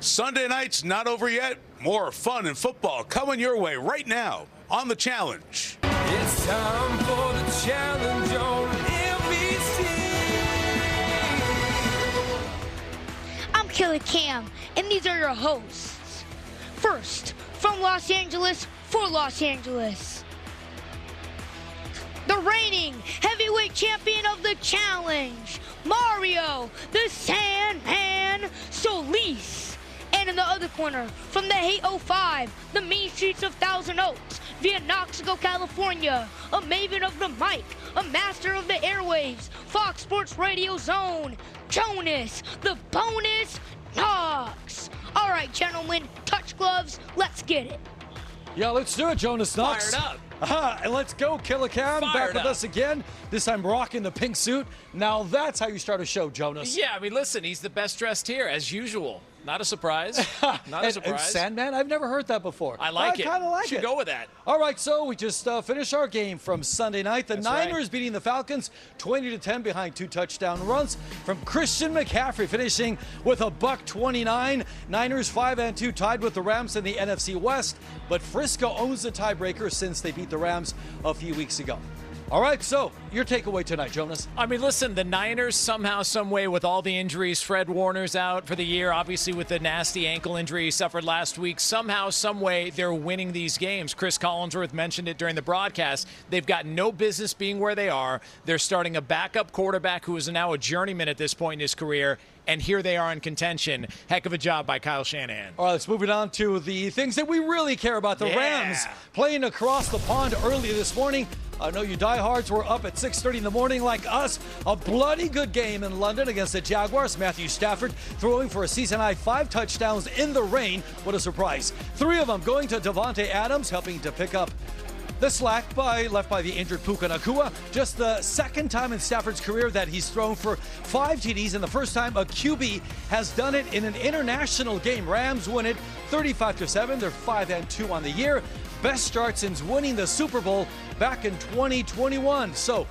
Sunday night's not over yet. More fun and football coming your way right now on The Challenge. It's time for The Challenge on NBC. I'm Killer Cam, and these are your hosts. First, from Los Angeles for Los Angeles, the reigning heavyweight champion of The Challenge, Mario the Sandman Solis. And in the other corner, from the 805, the mean streets of Thousand Oaks, via Knoxville, California, a maven of the mic, a master of the airwaves, Fox Sports Radio Zone, Jonas, the bonus Knox. All right, gentlemen, touch gloves, let's get it. Yeah, let's do it, Jonas Knox. Fired up. And let's go, Killer Cam, back with us again. This time rocking the pink suit. Now that's how you start a show, Jonas. Yeah, I mean, listen, he's the best dressed here, as usual. Not a surprise. Not a surprise. And Sandman, I've never heard that before. I like it. I kind of like it. Should go with that. All right, so we just finished our game from Sunday night. The Niners beating the Falcons 20-10 behind 2 touchdown runs from Christian McCaffrey, finishing with a $129. Niners 5-2, tied with the Rams in the NFC West, but Frisco owns the tiebreaker since they beat the Rams a few weeks ago. All right, so your takeaway tonight, Jonas. I mean, listen, the Niners somehow, some way, with all the injuries, Fred Warner's out for the year, obviously with the nasty ankle injury he suffered last week, somehow, some way, they're winning these games. Chris Collinsworth mentioned it during the broadcast. They've got no business being where they are. They're starting a backup quarterback who is now a journeyman at this point in his career, and here they are in contention. Heck of a job by Kyle Shanahan. All right, let's move it on to the things that we really care about. The Rams playing across the pond early this morning. I know you diehards were up at 6:30 in the morning like us. A bloody good game in London against the Jaguars. Matthew Stafford throwing for a season-high 5 touchdowns in the rain. What a surprise. 3 of them going to Davante Adams, helping to pick up the slack left by the injured Puka Nacua. Just the second time in Stafford's career that he's thrown for 5 TDs, and the first time a QB has done it in an international game. Rams win it 35-7. They're 5-2 on the year. Best start since winning the Super Bowl back in 2021. So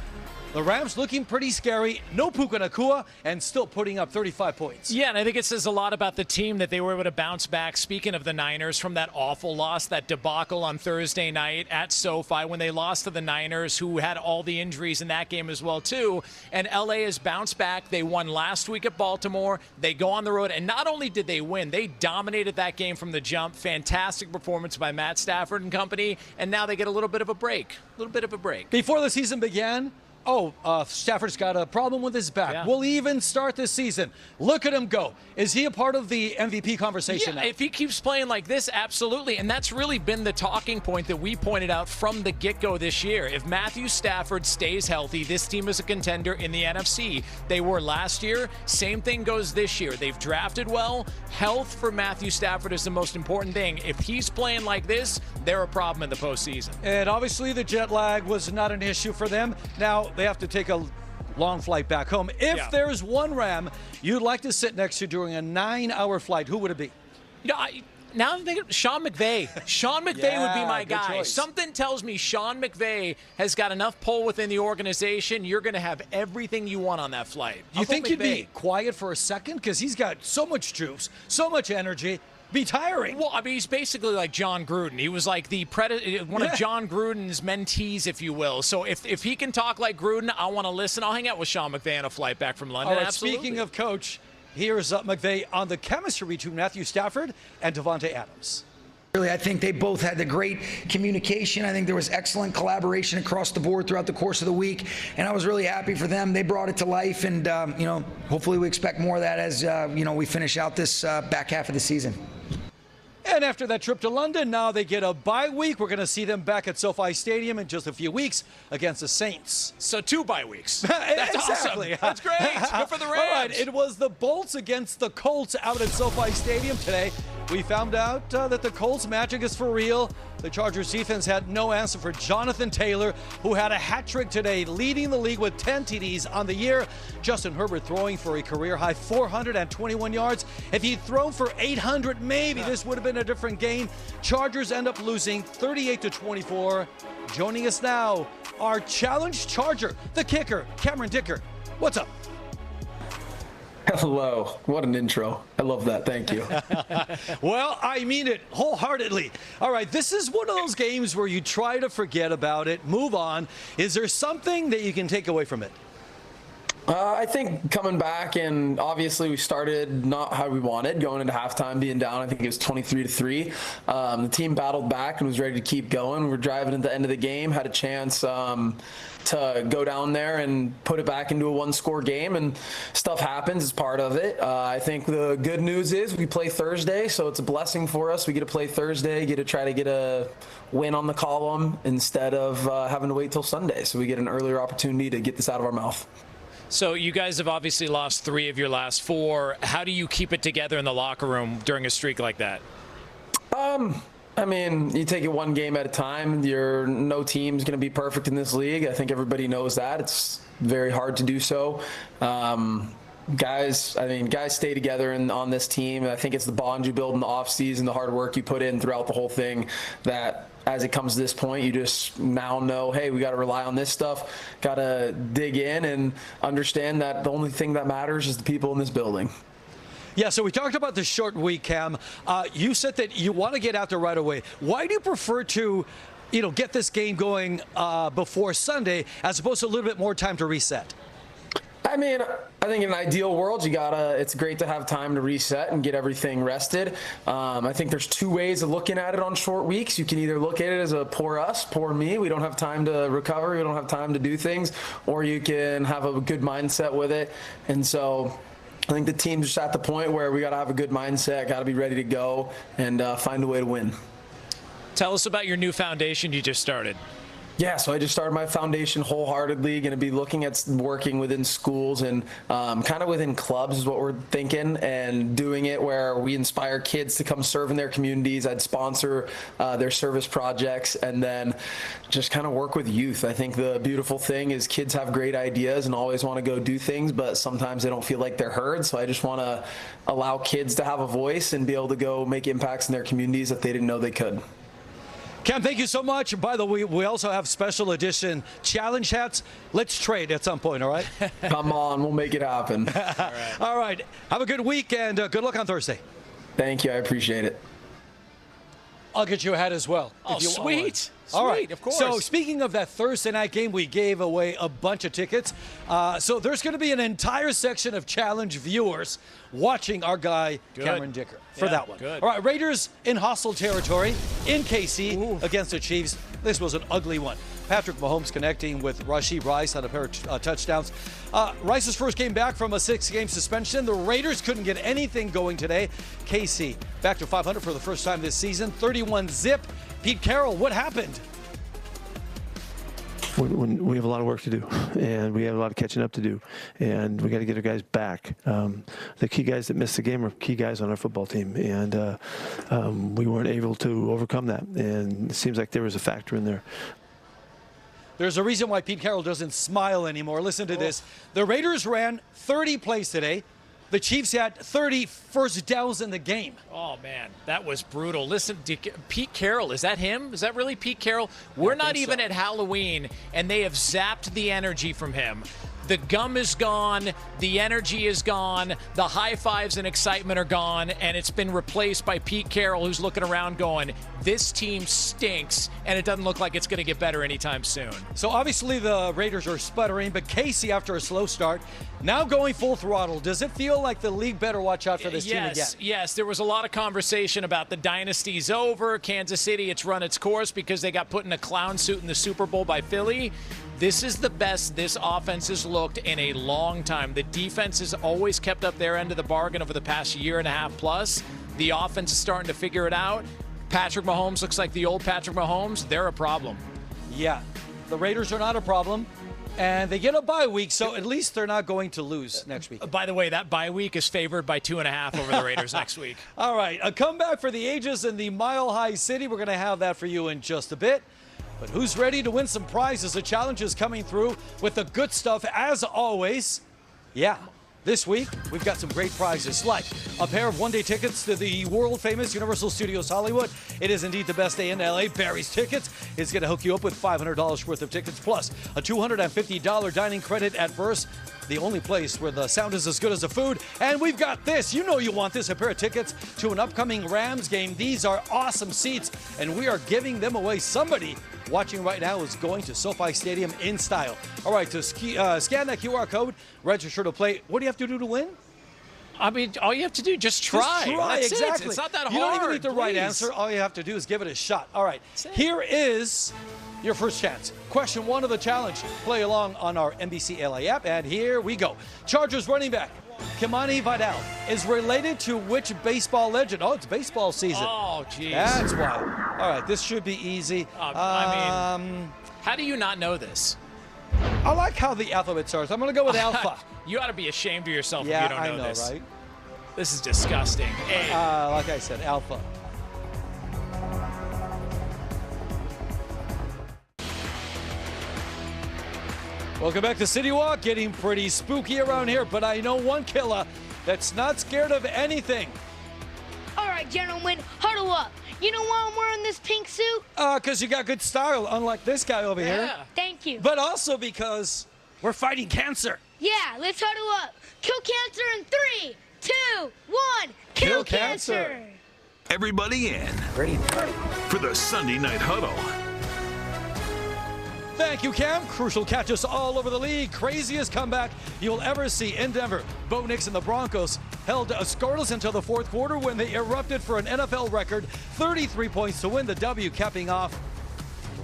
the Rams looking pretty scary. No Puka Nacua, and still putting up 35 points. Yeah, and I think it says a lot about the team that they were able to bounce back. Speaking of the Niners, from that awful loss, that debacle on Thursday night at SoFi when they lost to the Niners, who had all the injuries in that game as well, too. And LA has bounced back. They won last week at Baltimore. They go on the road, and not only did they win, they dominated that game from the jump. Fantastic performance by Matt Stafford and company, and now they get a little bit of a break. Before the season began, Stafford's got a problem with his back. Yeah. Will he even start this season? Look at him go. Is he a part of the MVP conversation now? If he keeps playing like this, absolutely. And that's really been the talking point that we pointed out from the get-go this year. If Matthew Stafford stays healthy, this team is a contender in the NFC. They were last year. Same thing goes this year. They've drafted well. Health for Matthew Stafford is the most important thing. If he's playing like this, they're a problem in the postseason. And obviously the jet lag was not an issue for them. Now they have to take a long flight back home. If there's one Ram you'd like to sit next to during a 9-hour flight, who would it be? You know, now I'm thinking Sean McVay. Sean McVay would be my guy. Choice. Something tells me Sean McVay has got enough pull within the organization. You're going to have everything you want on that flight. Do you think he'd be quiet for a second? Because he's got so much juice, so much energy. Be tiring. Well, I mean, he's basically like John Gruden. He was like the one of John Gruden's mentees, if you will. So if he can talk like Gruden, I want to listen. I'll hang out with Sean McVay on a flight back from London. All right, Absolutely. speaking of coach, here's McVay on the chemistry between Matthew Stafford and Davante Adams. Really, I think they both had the great communication. I think there was excellent collaboration across the board throughout the course of the week, and I was really happy for them. They brought it to life, and hopefully we expect more of that as we finish out this back half of the season. And after that trip to London, now they get a bye week. We're going to see them back at SoFi Stadium in just a few weeks against the Saints. So 2 bye weeks. That's exactly. Awesome. That's great. Good for the Rams. All right, it was the Bolts against the Colts out at SoFi Stadium today. We found out that the Colts magic is for real. The Chargers defense had no answer for Jonathan Taylor, who had a hat trick today, leading the league with 10 TDs on the year. Justin Herbert throwing for a career-high 421 yards. If he'd thrown for 800, maybe this would have been a different game. Chargers end up losing 38-24. Joining us now, our challenge Charger, the kicker, Cameron Dicker. What's up? Hello. What an intro. I love that. Thank you. Well, I mean it wholeheartedly. All right, this is one of those games where you try to forget about it, move on. Is there something that you can take away from it? I think coming back, and obviously we started not how we wanted, going into halftime, being down. I think it was 23-3. The team battled back and was ready to keep going. We were driving at the end of the game, had a chance to go down there and put it back into a one-score game, and stuff happens. It's part of it. I think the good news is we play Thursday, so it's a blessing for us. We get to play Thursday, get to try to get a win on the column instead of having to wait till Sunday. So we get an earlier opportunity to get this out of our mouth. So you guys have obviously lost 3 of your last 4. How do you keep it together in the locker room during a streak like that? I mean, you take it one game at a time. No team's going to be perfect in this league. I think everybody knows that. It's very hard to do so. Guys stay together on this team. I think it's the bond you build in the offseason, the hard work you put in throughout the whole thing, that as it comes to this point, you just now know, hey, we got to rely on this stuff, got to dig in and understand that the only thing that matters is the people in this building. Yeah, so we talked about the short week, Cam. You said that you want to get out there right away. Why do you prefer to, get this game going before Sunday as opposed to a little bit more time to reset? I mean, I think in an ideal world, it's great to have time to reset and get everything rested. I think there's 2 ways of looking at it on short weeks. You can either look at it as a poor us, poor me. We don't have time to recover. We don't have time to do things. Or you can have a good mindset with it. And so I think the team's just at the point where we got to have a good mindset, got to be ready to go, and find a way to win. Tell us about your new foundation you just started. Yeah, so I just started my foundation wholeheartedly. Going to be looking at working within schools and kind of within clubs is what we're thinking, and doing it where we inspire kids to come serve in their communities. I'd sponsor their service projects, and then just kind of work with youth. I think the beautiful thing is kids have great ideas and always want to go do things, but sometimes they don't feel like they're heard. So I just want to allow kids to have a voice and be able to go make impacts in their communities that they didn't know they could. Cam, thank you so much. By the way, we also have special edition challenge hats. Let's trade at some point, all right? Come on, we'll make it happen. All right. Have a good week, and good luck on Thursday. Thank you. I appreciate it. I'll get you a hat as well. Oh, sweet. All right. Sweet, of course. So speaking of that Thursday night game, we gave away a bunch of tickets. So there's going to be an entire section of Challenge viewers watching our guy, Cameron Dicker, for that one. Good. All right, Raiders in hostile territory in KC against the Chiefs. This was an ugly one. Patrick Mahomes connecting with Rashee Rice on a pair of touchdowns. Rice's first game back from a 6-game suspension. The Raiders couldn't get anything going today. KC back to 500 for the first time this season. 31-zip. Pete Carroll, what happened? We have a lot of work to do, and we have a lot of catching up to do, and we got to get our guys back. The key guys that missed the game are key guys on our football team, and we weren't able to overcome that, and it seems like there was a factor in there. There's a reason why Pete Carroll doesn't smile anymore. Listen to this. The Raiders ran 30 plays today. The Chiefs had 30 first downs in the game. Oh, man, that was brutal. Listen, Pete Carroll, is that him? Is that really Pete Carroll? We're not even at Halloween, and they have zapped the energy from him. The gum is gone, the energy is gone, the high fives and excitement are gone, and it's been replaced by Pete Carroll, who's looking around going, this team stinks, and it doesn't look like it's going to get better anytime soon. So obviously the Raiders are sputtering, but Casey, after a slow start, now going full throttle. Does it feel like the league better watch out for this team again? Yes, there was a lot of conversation about the dynasty's over. Kansas City, it's run its course because they got put in a clown suit in the Super Bowl by Philly. This is the best this offense has looked in a long time. The defense has always kept up their end of the bargain over the past year and a half plus. The offense is starting to figure it out. Patrick Mahomes looks like the old Patrick Mahomes. They're a problem. Yeah, the Raiders are not a problem. And they get a bye week, so at least they're not going to lose next week. By the way, that bye week is favored by 2.5 over the Raiders next week. All right, a comeback for the ages in the Mile High City. We're going to have that for you in just a bit. But who's ready to win some prizes? The challenge is coming through with the good stuff, as always. Yeah, this week we've got some great prizes, like a pair of one-day tickets to the world-famous Universal Studios Hollywood. It is indeed the best day in LA. Barry's Tickets is going to hook you up with $500 worth of tickets, plus a $250 dining credit at first. the only place where the sound is as good as the food. And we've got this. You know you want this, a pair of tickets to an upcoming Rams game. These are awesome seats, and we are giving them away. Somebody watching right now is going to SoFi Stadium in style. All right, to scan that QR code, register to play. What do you have to do to win? I mean, all you have to do, just try. That's exactly. It's not that hard. You don't even need the right please. answer. All you have to do is give it a shot. All right, here is your first chance. Question 1 of the challenge. Play along on our NBC LA app, and here we go. Chargers running back Kimani Vidal is related to which baseball legend? Oh, it's baseball season. Oh, geez. That's why. All right, this should be easy. I mean, how do you not know this? I like how the alphabet starts. I'm going to go with Alpha. You ought to be ashamed of yourself Yeah, if you don't know, I know, this. right? This is disgusting. A. Like I said, Alpha. Welcome back to City Walk. Getting pretty spooky around here, but I know one killer that's not scared of anything. All right, gentlemen, huddle up. You know why I'm wearing this pink suit? Because you got good style, unlike this guy over here. Thank you. But also because we're fighting cancer. Yeah, let's huddle up. Kill cancer in 3, 2, 1. Kill cancer. Everybody in Ready? for the Sunday Night Huddle. Thank you, Cam. Crucial catches all over the league. Craziest comeback you'll ever see in Denver. Bo Nix and the Broncos held scoreless until the fourth quarter when they erupted for an NFL record 33 points to win the W, capping off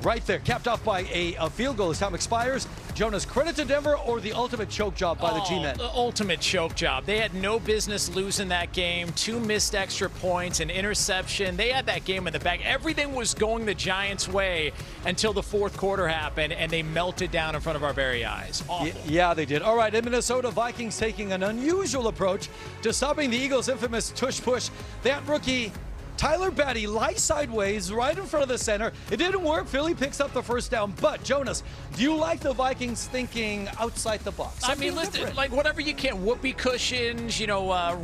right there. Capped off by a field goal as time expires. Jonas, credit to Denver or the ultimate choke job by the G-Men? The ultimate choke job. They had no business losing that game. 2 missed extra points, an interception. They had that game in the bag. Everything was going the Giants' way until the fourth quarter happened, and they melted down in front of our very eyes. Awful. Yeah, they did. All right, in Minnesota, Vikings taking an unusual approach to stopping the Eagles' infamous tush push. That rookie Tyler Batty lies sideways right in front of the center. It didn't work. Philly picks up the first down. But, Jonas, do you like the Vikings thinking outside the box? I mean, listen, like whatever you can. Whoopee cushions,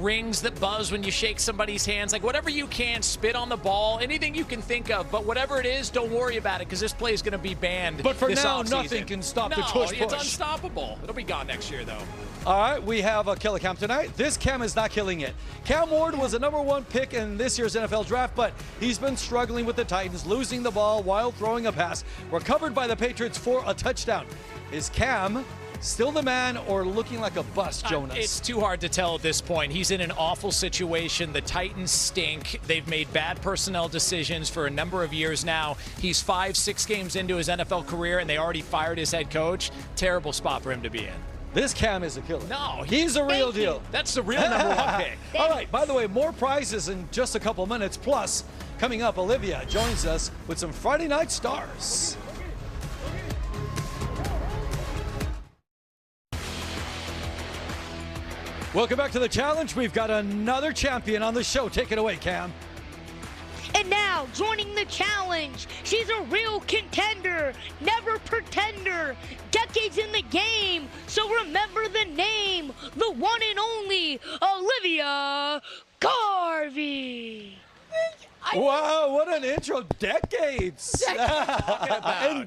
rings that buzz when you shake somebody's hands. Like whatever you can, spit on the ball, anything you can think of. But whatever it is, don't worry about it because this play is going to be banned. But for this now, offseason. nothing can stop the tush push. It's unstoppable. It'll be gone next year, though. All right, we have a killer Cam tonight. This Cam is not killing it. Cam Ward was the #1 pick in this year's NFL draft, but he's been struggling with the Titans, losing the ball while throwing a pass, recovered by the Patriots for a touchdown. Is Cam still the man or looking like a bust, Jonas? It's too hard to tell at this point. He's in an awful situation. The Titans stink. They've made bad personnel decisions for a number of years now. He's 5-6 games into his NFL career, and they already fired his head coach. Terrible spot for him to be in. This Cam is a killer. No, he's a real deal. That's the real #1 pick. All right, by the way, more prizes in just a couple minutes. Plus, coming up, Olivia joins us with some Friday Night Stars. Welcome back to the challenge. We've got another champion on the show. Take it away, Cam. And now, joining the challenge, she's a real contender, never pretender, decades in the game, so remember the name, the one and only Olivia Garvey. Wow, what an intro. Decades. In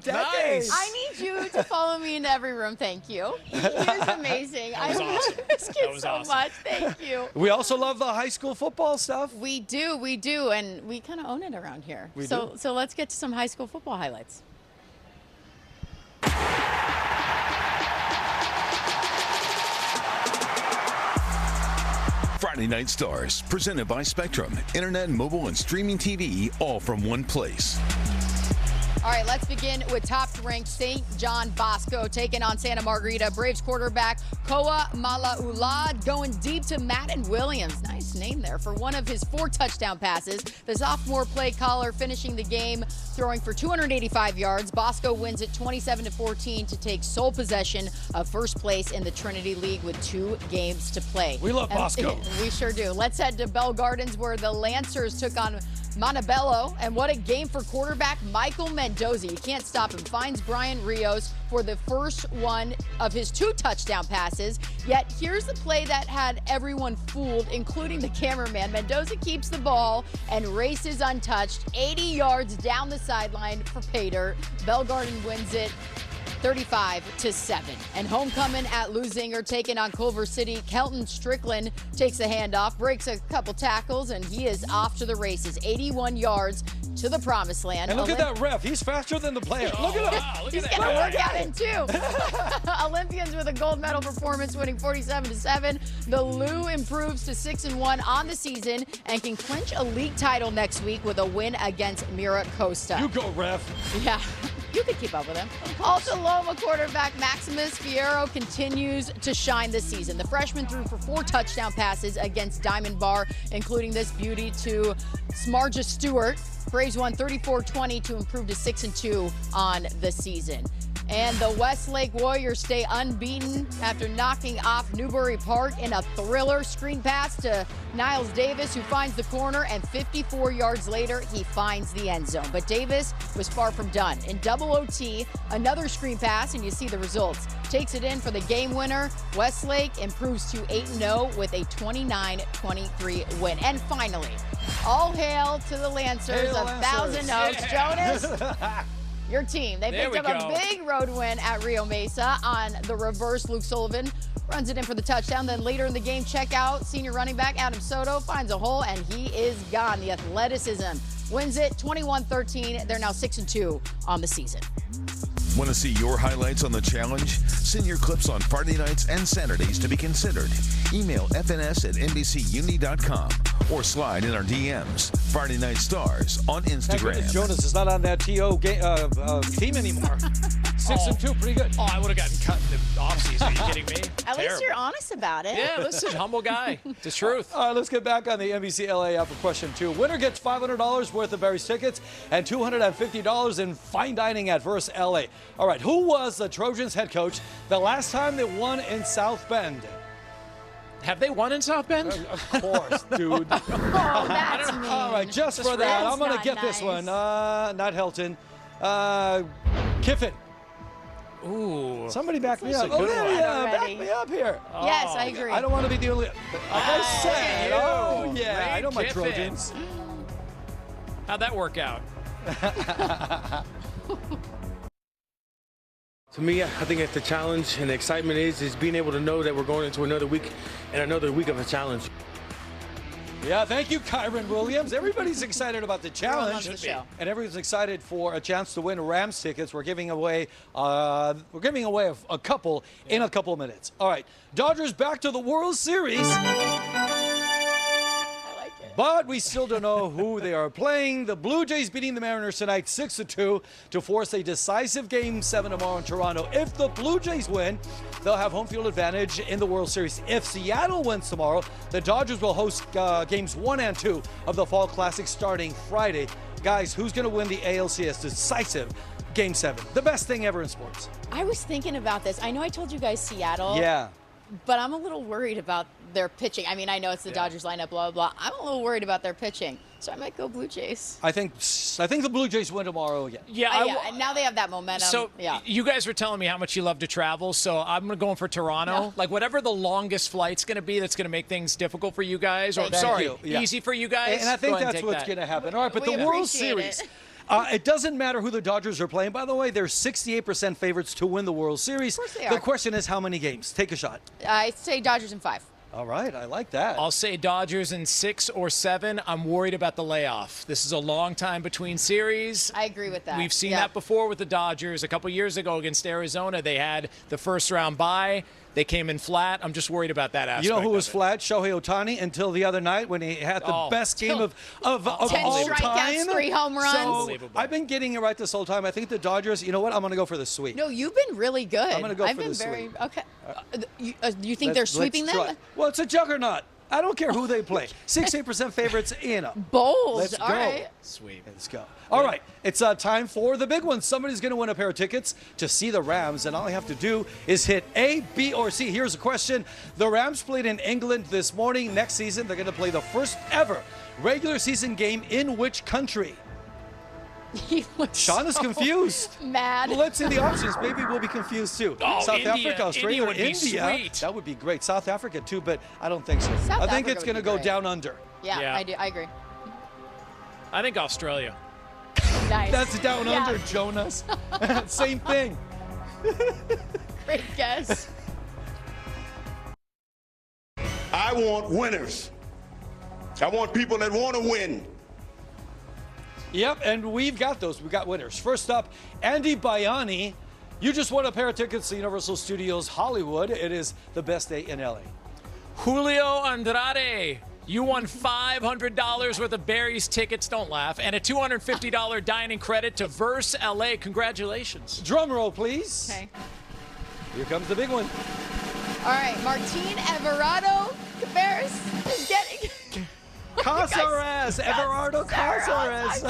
decades. Nice. I need you to follow me into every room. Thank you. He is amazing. That was I love awesome. this kid That was so awesome. much. Thank you. We also love the high school football stuff. We do, and we kind of own it around here. We so do. So let's get to some high school football highlights. Friday Night Stars, presented by Spectrum. Internet, mobile, and streaming TV, all from one place. All right, let's begin with top-ranked St. John Bosco taking on Santa Margarita. Braves quarterback Koa Malaulad going deep to Madden Williams. Nice name there for one of his 4 touchdown passes. The sophomore play caller finishing the game throwing for 285 yards. Bosco wins it 27-14 to take sole possession of first place in the Trinity League with 2 games to play. We love Bosco. We sure do. Let's head to Bell Gardens where the Lancers took on Montebello, and what a game for quarterback Michael Mendoza. You can't stop him. Finds Brian Rios for the first one of his 2 touchdown passes. Yet here's the play that had everyone fooled, including the cameraman. Mendoza keeps the ball and races untouched 80 yards down the sideline for pay dirt. Bell Garden wins it 35-7. And homecoming at Lusinger taking on Culver City. Kelton Strickland takes the handoff, breaks a couple tackles, and he is off to the races. 81 yards to the promised land. And look at that ref. He's faster than the player. Look at him. Wow, He's getting a workout in too. Olympians with a gold medal performance, winning 47-7. The Lou improves to 6-1 on the season and can clinch a league title next week with a win against Mira Costa. You go, ref. Yeah, you could keep up with him. Also, Loma quarterback Maximus Fierro continues to shine this season. The freshman threw for 4 touchdown passes against Diamond Bar, including this beauty to Smarja Stewart. Braves won 34-20 to improve to 6-2 on the season. And the Westlake Warriors stay unbeaten after knocking off Newbury Park in a thriller. Screen pass to Niles Davis, who finds the corner, and 54 yards later, he finds the end zone. But Davis was far from done. In double OT, another screen pass, and you see the results. Takes it in for the game winner. Westlake improves to 8-0 with a 29-23 win. And finally, all hail to the Lancers of Thousand Oaks. Jonas, your team. They picked up a big road win at Rio Mesa on the reverse. Luke Sullivan runs it in for the touchdown. Then later in the game, check out senior running back Adam Soto finds a hole, and he is gone. The athleticism wins it 21-13. They're now 6-2 on the season. Want to see your highlights on the challenge? Send your clips on Friday nights and Saturdays to be considered. Email fns@nbcuni.com or slide in our DMs. Friday Night Stars on Instagram. Jonas is not on that TO team anymore. 6-2, pretty good. Oh, I would have gotten cut in the offseason. Are you kidding me? At least you're honest about it. Yeah, listen, humble guy. The truth. All right, let's get back on the NBC LA app for question 2. Winner gets $500 worth of Berry's tickets and $250 in fine dining at Verse LA. All right, who was the Trojans head coach the last time they won in South Bend? Have they won in South Bend? Of course, dude. Oh, that's mean. All right, just for that, I'm going to get this one. Not Helton. Kiffin. Ooh. Somebody back me up. Good one. Back me up here. Yes, I agree. I don't want to be the only. Like I said. Oh, yeah. Ray I know my Kiffin. Trojans. How'd that work out? To me, I think it's the challenge and the excitement is being able to know that we're going into another week and another week of a challenge. Yeah, thank you, Kyron Williams. Everybody's excited about the challenge, the show. and everyone's excited for a chance to win Rams tickets. We're giving away a couple in a couple minutes. All right, Dodgers back to the World Series. But we still don't know who they are playing. The Blue Jays beating the Mariners tonight 6-2 to force a decisive Game 7 tomorrow in Toronto. If the Blue Jays win, they'll have home field advantage in the World Series. If Seattle wins tomorrow, the Dodgers will host Games 1 and 2 of the Fall Classic starting Friday. Guys, who's going to win the ALCS decisive Game 7? The best thing ever in sports. I was thinking about this. I know I told you guys Seattle. Yeah. But I'm a little worried about their pitching. I mean, I know it's the Dodgers lineup, blah, blah, blah. I'm a little worried about their pitching. So I might go Blue Jays. I think the Blue Jays win tomorrow again. Yeah, and now they have that momentum. So yeah. You guys were telling me how much you love to travel, so I'm going for Toronto. No. Like whatever the longest flight's going to be, that's going to make things difficult for you guys. Or easy for you guys. And I think that's what's going to happen. All right, but We the World appreciate Series. it. It doesn't matter who the Dodgers are playing. By the way, they're 68% favorites to win the World Series. Of course they The are. question is how many games? Take a shot. I say Dodgers in 5. All right, I like that. I'll say Dodgers in 6 or 7. I'm worried about the layoff. This is a long time between series. I agree with that. We've seen that before with the Dodgers. A couple years ago against Arizona, they had the first round bye. They came in flat. I'm just worried about that aspect. You know who was of it. flat? Shohei Ohtani until the other night when he had the best game of 10 all strikeouts, time. 3 home runs. So Unbelievable. I've been getting it right this whole time. I think the Dodgers, you know what? I'm going to go for the sweep. No, you've been really good. I'm gonna go I've for been the very sweep. okay. You think they're sweeping Let's them? try. Well, it's a juggernaut. I don't care who they play. 68% favorites in. Bold. Let's All go. right. Sweet. Let's go. All right, it's time for the big one. Somebody's going to win a pair of tickets to see the Rams, and all you have to do is hit A, B, or C. Here's a question. The Rams played in England this morning. Next season, they're going to play the first ever regular season game in which country? He looks Sean is so confused. mad. Well, let's see the options. Maybe we'll be confused too. Oh, South India. Africa, Australia, India would be India. sweet. That would be great. South Africa too, but I don't think so. South I think Africa it's would going to be go great. down under. Yeah, I do. I agree. I think Australia. Nice. That's down Yeah. under, Jonas. Same thing. Great guess. I want winners. I want people that want to win. Yep, and we've got those. We've got winners. First up, Andy Bayani. You just won a pair of tickets to Universal Studios Hollywood. It is the best day in LA. Julio Andrade. You won $500 worth of Barry's tickets, don't laugh, and a $250 dining credit to Verse LA. Congratulations. Drum roll, please. Okay. Here comes the big one. All right, Martin Everardo Cabarrus is getting... Casares, Everardo Casares.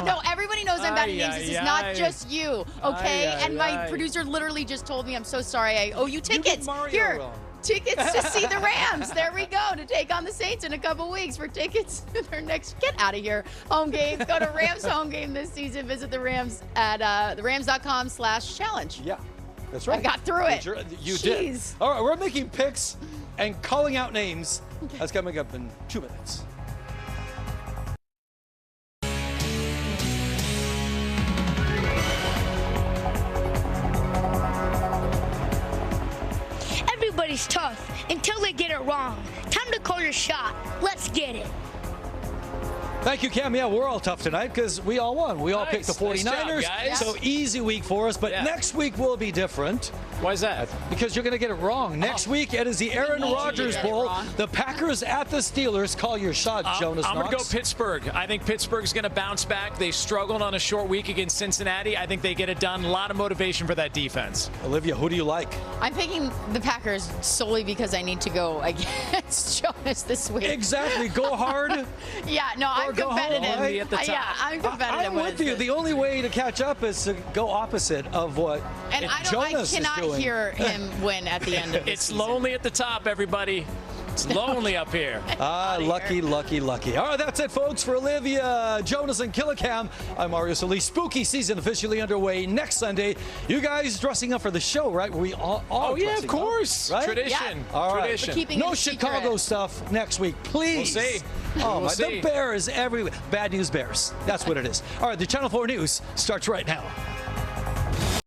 No, everybody knows I'm bad at names. This is not just you, okay? And my ay. producer literally just told me, I'm so sorry, I owe you tickets. Mario Here, wrong. tickets to see the Rams. There we go, to take on the Saints in a couple weeks for tickets to their next, get out of here, home game. Go to Rams home game this season. Visit the Rams at therams.com/challenge. Yeah, that's right. I got through it. You did. Jeez. All right, we're making picks and calling out names. That's coming up in 2 minutes. Everybody's tough until they get it wrong. Time to call your shot. Let's get it. Thank you, Cam. Yeah, we're all tough tonight because we all won. We all picked the 49ers. Nice job, guys. So easy week for us. But next week will be different. Why is that? Because you're going to get it wrong. Next week, it is the Aaron Rodgers Bowl. The Packers at the Steelers. Call your shot, Jonas I'm going to go Knox. Pittsburgh. I think Pittsburgh's going to bounce back. They struggled on a short week against Cincinnati. I think they get it done. A lot of motivation for that defense. Olivia, who do you like? I'm picking the Packers solely because I need to go against Jonas this week. Exactly. Go hard. Yeah, no, I'm go home, competitive. right? At the top. Yeah, I'm competitive. I'm with you. The only way to catch up is to go opposite of what Jonas is cannot doing. hear him win at the end of this It's season. lonely at the top, everybody. It's lonely up here. Lucky. All right, that's it, folks. For Olivia, Jonas, and Killicam, I'm Mario Solis. Spooky season officially underway next Sunday. You guys dressing up for the show, right? We all yeah, of dressing course. up, right? Tradition. Yeah. All right. Tradition. Keeping No it Chicago secret. stuff next week, please. We'll see. Oh, We'll the see. Bears everywhere. Bad news Bears. That's what it is. All right, the Channel 4 News starts right now.